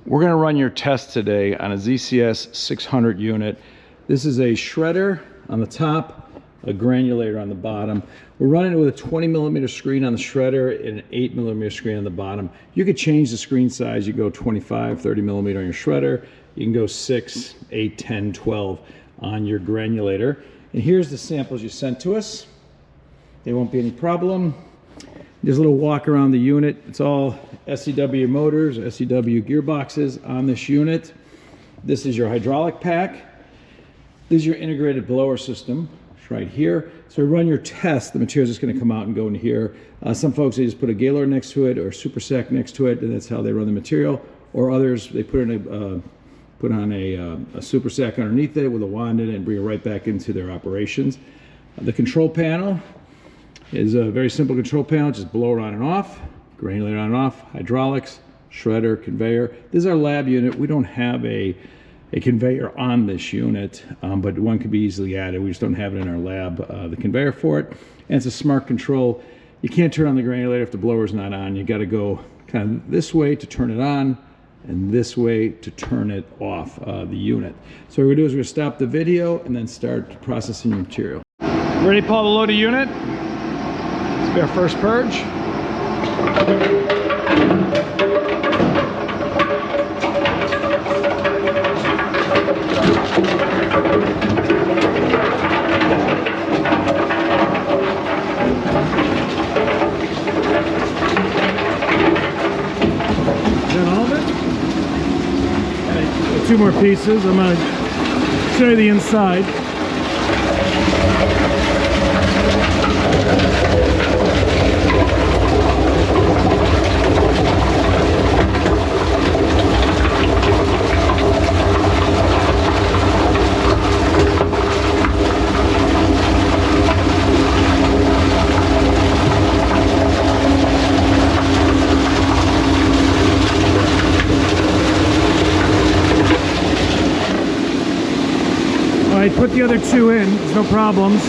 We're going to run your test today on a ZCS 600 unit. This is a shredder on the top, a granulator on the bottom. We're running it with a 20mm screen on the shredder and an 8mm screen on the bottom. You could change the screen size. You go 25, 30mm on your shredder. You can go 6, 8, 10, 12 on your granulator. And here's the samples you sent to us. There won't be any problem. There's a little walk around the unit. It's all SCW motors, SCW gearboxes on this unit. This is your hydraulic pack. This is your integrated blower system. It's right here. So run your test. The material is just going to come out and go in here. Some folks, they just put a Gaylord next to it or a Super Sack next to it, and that's how they run the material. Or others, they put on a Super Sack underneath it with a wand in it and bring it right back into their operations. The control panel is a very simple control panel, just blower on and off, granulator on and off, hydraulics, shredder, conveyor. This is our lab unit. We don't have a conveyor on this unit, but one could be easily added. We just don't have it in our lab, the conveyor for it. And it's a smart control. You can't turn on the granulator if the blower's not on. You got to go kind of this way to turn it on and this way to turn it off, the unit. So what we're going to do is we're going to stop the video and then start processing your material. Ready, Paul, to load a unit? This will be our first purge. Two more pieces. I'm going to show you the inside. Alright, put the other two in, there's no problems.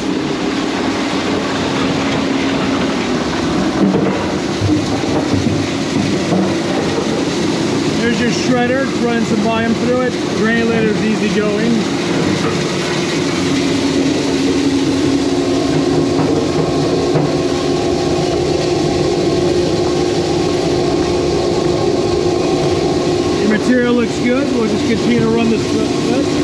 There's your shredder, it's running some volume through it. Granulator is easy going. Your material looks good, we'll just continue to run this test.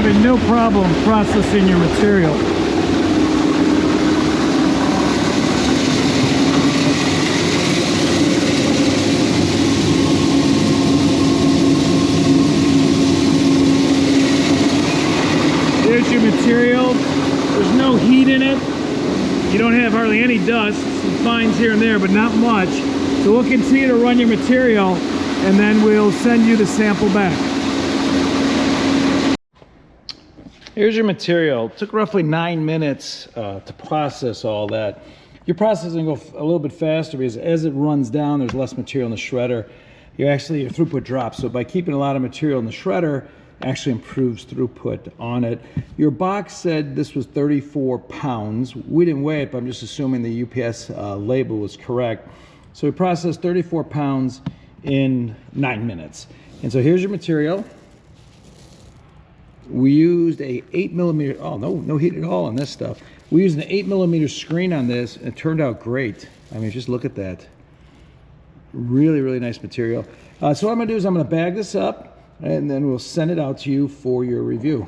having no problem processing your material. Here's your material. There's no heat in it. You don't have hardly any dust. Some fines here and there, but not much. So we'll continue to run your material, and then we'll send you the sample back. Here's your material. It took roughly 9 minutes to process all that. Your processing will go a little bit faster because as it runs down, there's less material in the shredder. Your throughput drops. So by keeping a lot of material in the shredder, actually improves throughput on it. Your box said this was 34 pounds. We didn't weigh it, but I'm just assuming the UPS label was correct. So we processed 34 pounds in 9 minutes. And so here's your material. We used a 8mm, oh, no heat at all on this stuff. We used an 8mm screen on this, and it turned out great. I mean, just look at that. Really, really nice material. So what I'm gonna do is I'm gonna bag this up, and then we'll send it out to you for your review.